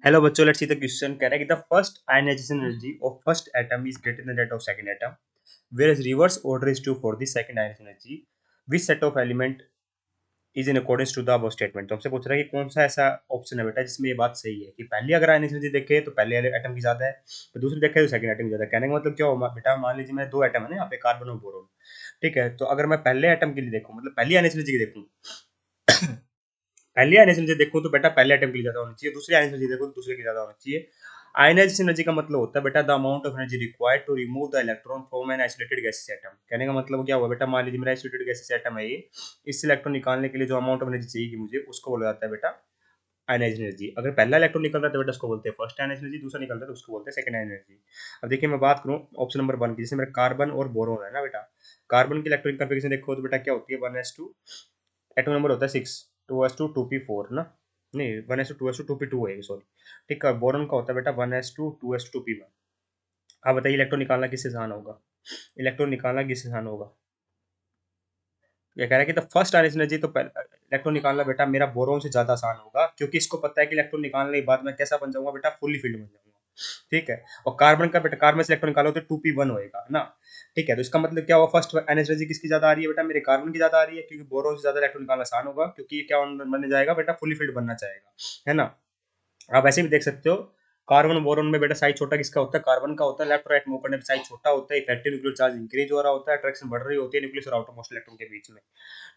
Hello बच्चों, let's see the question. कह रहा है कि the first ionisation energy of first atom is greater than that of second atom, whereas reverse order is true for the second ionization energy. Which set of element is in accordance to the above statement? तो हमसे पूछ रहा है कि कौन सा ऐसा option है बेटा जिसमें ये बात सही है कि पहली अगर आयनाइजेशन एनर्जी देखे तो पहले एटम की ज्यादा है, तो दूसरी देखे तो सेकंड एटम की ज्यादा है। कहने का मतलब क्या होगा बेटा, मान लीजिए मैं दो एटम है ना यहाँ पे, कार्बन और बोरोन। ठीक है, तो अगर मैं पहले एटम के लिए देखूँ, मतलब पहली आयनाइजेशन एनर्जी की देखूँ, पहली आयनाइजेशन एनर्जी देखूँ तो बेटा पहले एटम के लिए ज्यादा होनी चाहिए, दूसरी आयनाइजेशन एनर्जी देखूँ तो दूसरे के ज्यादा होनी चाहिए। आयनाइजेशन एनर्जी का मतलब होता है बेटा the amount of energy required to remove the electron from an isolated gases atom. कहने का मतलब क्या हुआ बेटा, मान लीजिए मेरा आइसोलेटेड गैसेस एटम है ये, इससे इलेक्ट्रॉन निकालने के लिए जो अमाउंट ऑफ एनर्जी चाहिए मुझे, उसको बोला जाता है बेटा आयनाइजेशन एनर्जी। अगर पहला इलेक्ट्रॉन निकल रहा है तो बेटा उसको बोलते हैं फर्स्ट आयनाइजेशन एनर्जी, दूसरा निकल रहा है तो उसको बोलते हैं सेकंड आयनाइजेशन एनर्जी। अब देखिए मैं बात करूँ ऑप्शन नंबर 1 की, जैसे मेरा कार्बन और बोरोन है ना बेटा, कार्बन की इलेक्ट्रॉनिक कन्फिगरेशन देखो तो बेटा क्या होती है, 1s2, एटम नंबर होता है 6, 2s2 2p4 ना, नहीं 1s2 2s2 2p2 है सॉरी। ठीक है, बोरॉन का होता है बेटा 1s2 2s2 2p1। आप बताइए इलेक्ट्रॉन निकालना किससे आसान होगा, इलेक्ट्रॉन निकालना किससे आसान होगा। ये कह रहा है कि द फर्स्ट आयनाइजेशन एनर्जी, तो इलेक्ट्रॉन निकालना बेटा मेरा बोरोन से ज्यादा आसान होगा, क्योंकि इसको पता है कि इलेक्ट्रॉन निकालने के बाद मैं कैसा बन जाऊंगा बेटा, फुल्ली फिल्ड बन जाऊंगा। ठीक है, और कार्बन का बेटा, कार्बन से इलेक्ट्रॉन निकालो तो 2p1 होएगा ना। ठीक है, तो इसका मतलब क्या हुआ, फर्स्ट आयनाइजेशन एनर्जी किसकी ज्यादा आ रही है बेटा, मेरे कार्बन की ज्यादा आ रही है, क्योंकि बोरोन से ज्यादा इलेक्ट्रॉन निकालना आसान होगा, क्योंकि ये क्या बनने जाएगा बेटा, फुली फिल्ड बनना चाहेगा, है ना। आप ऐसे भी देख सकते हो, कार्बन बोरोन में बेटा साइज छोटा किसका होता है, कार्बन का होता है। लेफ्ट राइट मूव करने पे साइज छोटा होता है, इफेक्टिव न्यूक्लियर चार्ज इंक्रीज हो रहा होता है, अट्रैक्शन बढ़ रही होती है न्यूक्लियस और आउटर मोस्ट इलेक्ट्रॉन के बीच में।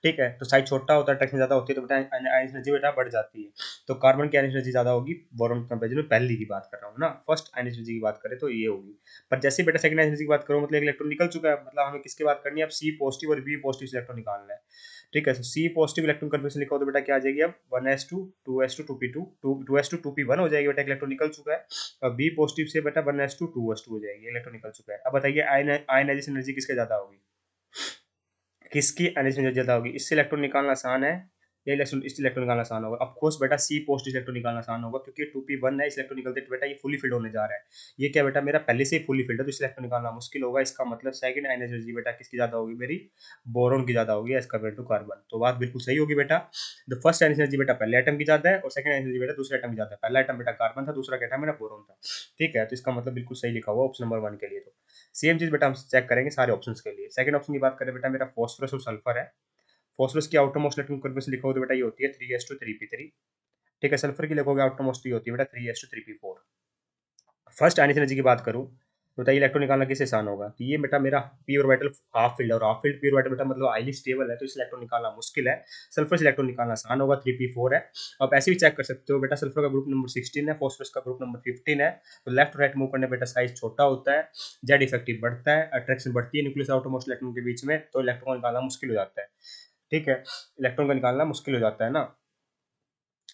ठीक है, तो साइज छोटा होता है, अट्रैक्शन ज्यादा होती है, तो बेटा आयनिक एनर्जी बेटा बढ़ जाती है। तो कार्बन की आयनिक एनर्जी ज्यादा होगी बोरोन कंपेरिजन में, पहली की बात कर रहा हूँ ना, फर्स्ट आयनिक एनर्जी की बात करें तो ये होगी। पर जैसे बेटा सेकंड एनर्जी की बात करो, मतलब एक इलेक्ट्रॉन निकल चुका है, मतलब हमें किसकी बात करनी है, अब सी पॉजिटिव और बी पॉजिटिव से इलेक्ट्रॉन निकालना है। ठीक है, तो सी पॉजिटिव इलेक्ट्रॉन कन्फर्मेशन लिखा हो तो बेटा क्या आ जाएगी, अब 1s2 2s2 2p2 2s2 2p1 हो जाएगी बेटा, इलेक्ट्रॉन निकल चुका है। और बी पॉजिटिव से बेटा 1s2 2s2 हो जाएगी, इलेक्ट्रॉन निकल चुका है। अब बताइए आयनाइजेशन एनर्जी किसके ज्यादा होगी, किसकी एनर्जी ज्यादा होगी, इससे इलेक्ट्रॉन निकालना आसान है या इलेक्ट्रॉन, इससे इलेक्ट्रॉन निकालना आसान होगा। ऑफ कोर्स बेटा सी पॉजिटिव इलेक्ट्रॉन निकालना आसान होगा, क्योंकि 2p1 है, इस इलेक्ट्रॉन निकलते तो बेटा ये फुली फिल्ड होने जा रहा है। ये क्या बेटा मेरा पहले से ही फुली फिल्ड है, तो इस इलेक्ट्रॉन निकालना मुश्किल होगा। इसका मतलब सेकंड एनर्जी बेटा किसकी ज्यादा होगी, मेरी बोरोन की ज्यादा होगी एज कम्पेयर टू कार्बन। तो बात बिल्कुल सही होगी बेटा, द फर्स्ट एनर्जी बेटा पहले एटम की ज्यादा है, और सेकंड एनर्जी बेटा दूसरे एटम की ज्यादा है। पहला एटम बेटा कार्बन था, दूसरा क्या था मेरा बोरोन था। ठीक है, तो इसका मतलब बिल्कुल सही लिखा हुआ ऑप्शन नंबर 1 के लिए। तो सेम चीज बेटा हम चेक करेंगे सारे ऑप्शंस के लिए। सेकंड ऑप्शन की बात करें बेटा, मेरा फॉस्फोरस और सल्फर है। फॉस्फोरस की आउटर मोस्ट इलेक्ट्रॉन कन्फर्मेशन लिखोगे तो बेटा ये होती है 3s2 3p3। ठीक है, सल्फर की लिखोगे आउटर मोस्ट ये होती है बेटा 3s2 3p4। फर्स्ट आयनिक एनर्जी की बात करूं तो बताइए इलेक्ट्रॉन निकालना किससे आसान होगा, तो ये बेटा मेरा पी ऑर्बिटल हाफ फील्ड है, और हाफ फील्ड पी ऑर्बिटल बेटा मतलब हाईली स्टेबल है, तो इस इलेक्ट्रॉन निकालना मुश्किल है। सल्फर से इलेक्ट्रॉन निकालना आसान होगा, 3p4 है। आप ऐसे भी चेक कर सकते हो बेटा, सल्फर का ग्रुप नंबर 16 है, फॉस्फोरस का ग्रुप नंबर 15 है। तो लेफ्ट राइट मूव करने बेटा साइज छोटा होता है, जेड इफेक्टिव बढ़ता है, अट्रैक्शन बढ़ती है न्यूक्लियस आउटर मोस्ट इलेक्ट्रॉन के बीच में, तो इलेक्ट्रॉन निकालना मुश्किल हो जाता है। ठीक है, इलेक्ट्रॉन का निकालना मुश्किल हो जाता है ना।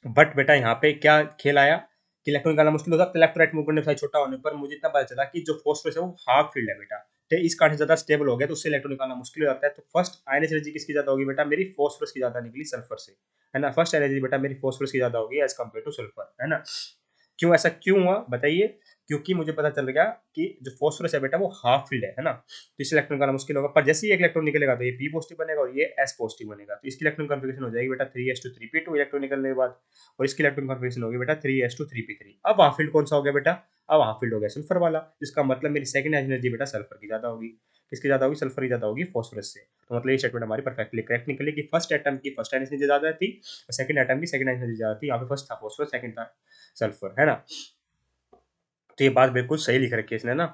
बट बेटा यहाँ पे क्या खेल आया कि इलेक्ट्रॉन निकालना मुश्किल होता है, लेफ्ट राइट मूवमेंट साइज छोटा होने पर मुझे इतना पता चला कि जो फॉस्फोरस है वो हाफ फील्ड है बेटा। तो इस कारण से ज्यादा स्टेबल हो गया, तो उससे इलेक्ट्रॉन निकालना मुश्किल हो जाता है। तो फर्स्ट आयनिक एनर्जी किसकी ज्यादा होगी बेटा, मेरी फॉस्फोरस की ज्यादा निकली सल्फर से, है ना। फर्स्ट एनर्जी बेटा मेरी फॉस्फोरस की ज्यादा होगी एज कम्पेयर टू सल्फर, है ना। क्यों ऐसा क्यों हुआ बताइए, क्योंकि मुझे पता चल गया कि जो फॉस्फोरस है बेटा वो हाफ फील्ड है ना, तो इस इलेक्ट्रॉन निकालना मुश्किल होगा। पर जैसे ही एक इलेक्ट्रॉन निकलेगा तो ये पी पॉजिटिव बनेगा और ये एस पॉजिटिव बनेगा, तो इसकी इलेक्ट्रॉन कन्फिगरेशन हो जाएगी बेटा 3s2 3p2 इलेक्ट्रॉन निकलने के बाद, और इसकी इलेक्ट्रॉन कन्फिगरेशन होगी बेटा 3s2 3p3। अब हाफ फील्ड कौन सा हो गया बेटा, अब हाफ फील्ड हो गया सल्फर वाला, जिसका मतलब मेरी सेकंड एनर्जी बेटा सल्फर की ज्यादा होगी। किसकी ज्यादा होगी, सल्फर की ज्यादा होगी फॉस्फोरस से। तो मतलब ये स्टेटमेंट हमारी परफेक्टली करेक्ट निकली कि फर्स्ट एटम की फर्स्ट एनर्जी ज्यादा थी, और सेकंड एटम की सेकंड एनर्जी ज्यादा थी। यहाँ पे फर्स्ट था फॉस्फोरस, सेकंड था सल्फर, है ना। तो ये बात बिल्कुल सही लिख रखी है इसने ना।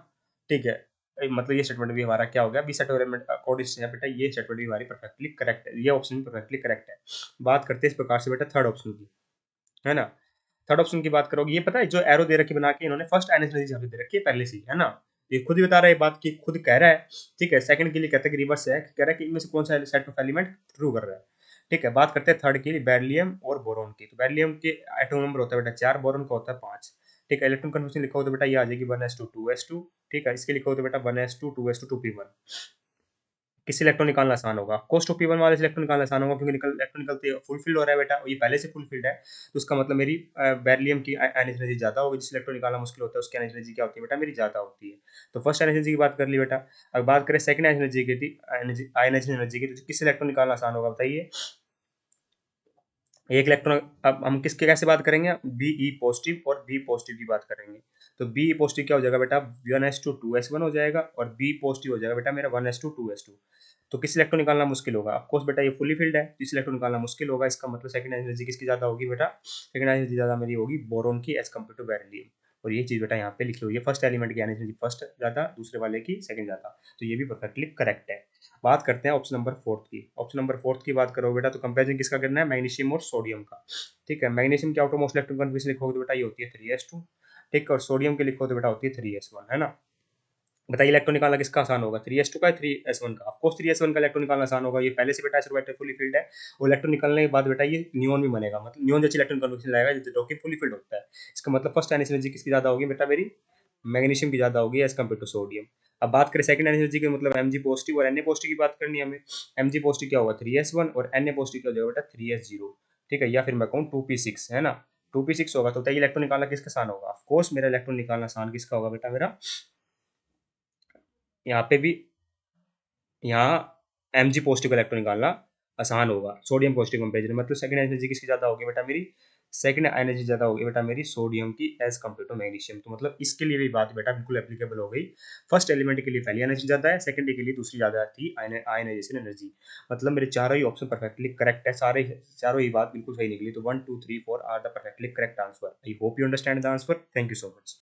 ठीक है, मतलब ये स्टेटमेंट भी हमारा क्या हो गया, बी सेट एलिमेंट अकॉर्डिंग से बेटा ये स्टेटमेंट भी हमारी परफेक्टली करेक्ट है, ये ऑप्शन भी परफेक्टली करेक्ट है। बात करते हैं इस प्रकार से बेटा थर्ड ऑप्शन की, है ना। थर्ड ऑप्शन की बात करोगे, ये पता है जो एरो दे रखी बना के इन्होंने फर्स्ट एनर्जी यहाँ पे दे रखी है पहले से ही, है ना। ये खुद ही बता रहा है बात की, खुद कह रहा है। ठीक है, सेकंड के लिए कहता है कि रिवर्स है, कह रहा है कि इनमें से कौन सा सेट ऑफ एलिमेंट ट्रू कर रहा है। ठीक है, बात करते हैं थर्ड की, बेरिलियम और बोरोन की। तो बेरिलियम के एटॉमिक नंबर होता है बेटा 4, बोरोन का होता है 5। ठीक है, इलेक्ट्रॉन कन्फर्मेशन लिखा हो तो बेटा ये आ जाएगी 1s2 2s2। ठीक है, इसके लिखा हो तो बेटा 1s2 2s2 2p1। किस इलेक्ट्रॉन निकालना आसान होगा, कोस्ट ऑफ पी1 वाले से इलेक्ट्रॉन निकालना आसान होगा, क्योंकि इलेक्ट्रॉन निकलते फुल फील्ड हो रहा है बेटा, ये पहले से फुल फील्ड है। तो उसका मतलब मेरी बेरिलियम की एनर्जी ज्यादा होगी, जिस इलेक्ट्रॉन निकालना मुश्किल होता है उसकी एनर्जी क्या होती है बेटा, मेरी ज्यादा होती है। तो फर्स्ट एनर्जी की बात कर ली बेटा। अब बात करें सेकंड एनर्जी की थी, आयनाइजेशन एनर्जी की, तो किस इलेक्ट्रॉन निकालना आसान होगा बताइए। एक इलेक्ट्रॉन, अब हम किसके कैसे बात करेंगे, बी ई पॉजिटिव और बी पॉजिटिव की बात करेंगे। तो बी पॉजिटिव क्या हो जाएगा बेटा, 1s2 2s1 हो जाएगा, और बी पॉजिटिव हो जाएगा बेटा मेरा 1s2 2s2। तो किस इलेक्ट्रॉन निकालना मुश्किल होगा, ऑफ कोर्स बेटा ये फुली फिल्ड है, तो इस इलेक्ट्रॉन निकालना मुश्किल होगा। इसका मतलब सेकंड एनर्जी किसकी ज्यादा होगी बेटा, सेकंड एनर्जी ज्यादा मेरी होगी बोरॉन की एज कम्पेयर टू बेरिलियम। और ये चीज बेटा यहाँ पे लिखी हुई है, फर्स्ट एलिमेंट की एनर्जी फर्स्ट ज्यादा, दूसरे वाले की सेकंड ज्यादा। तो ये भी परफेक्टली करेक्ट है। बात करते हैं ऑप्शन नंबर फोर्थ की। ऑप्शन नंबर फोर्थ की बात करो बेटा, तो कंपेरिजन किसका करना है, मैग्नीशियम और सोडियम का। ठीक है, मैग्नीशियम की आउटरमोस्ट इलेक्ट्रॉन कॉन्फिगरेशन लिखोगे तो बेटा ये होती है 3s2। ठीक है, और सोडियम के लिखो तो बेटा होती है 3s1, है ना। बताइए इलेक्ट्रॉन निकालना किसका आसान होगा, 3s2 का, 3s1 का। ऑफकोर्स 3s1 का इलेक्ट्रॉन निकालना आसान होगा, ये पहले से बेटा फुली फील्ड है। और इलेक्ट्रॉन निकालने के बाद बेटा ये नियॉन भी बनेगा, मतलब नियॉन जैसे इलेक्ट्रॉन कन्फिगरेशन लाएगा जो कि फुली फील्ड होता है। इसका मतलब फर्स्ट एनर्जी किसकी ज्यादा होगी बेटा मेरी, मैग्नीशियम की ज्यादा होगी एज कम्पेयर टू सोडियम। अब बात करें सेकंड एनर्जी की, मतलब एमजी पॉजिटिव और एनए पॉजिटिव की बात करनी है हमें। एमजी पॉजिटिव क्या होगा 3s1, और एनए पॉजिटिव क्या हो जाएगा बेटा 3s0। ठीक है, या फिर मैं कहूँ 2p6, है ना। 2p6 होगा, तो बताइए इलेक्ट्रॉन निकालना किसका आसान होगा, ऑफकोर्स मेरा इलेक्ट्रॉन निकालना आसान किसका होगा बेटा मेरा, यहाँ पे भी, यहाँ एमजी पॉजिटिव का इलेक्ट्रॉन निकालना आसान होगा सोडियम पॉजिटिव कंपेरिजन। मतलब सेकंड एनर्जी किसकी ज्यादा होगी बेटा मेरी, सेकंड एनर्जी ज्यादा होगी बेटा मेरी सोडियम की एज कम्पेयर टू मैग्नीशियम। तो मतलब इसके लिए भी बात बेटा बिल्कुल एप्लीकेबल हो गई। फर्स्ट एलिमेंट के लिए पहली एनर्जी ज्यादा है, सेकंड के लिए दूसरी ज्यादा थी आयनाइजेशन एनर्जी। मतलब मेरे चारों ही ऑप्शन परफेक्टली करेक्ट है, सारे चारों ही बात बिल्कुल सही निकली। तो 1 2 3 4 are the perfectly correct answer. I hope you understand the answer. Thank you so much.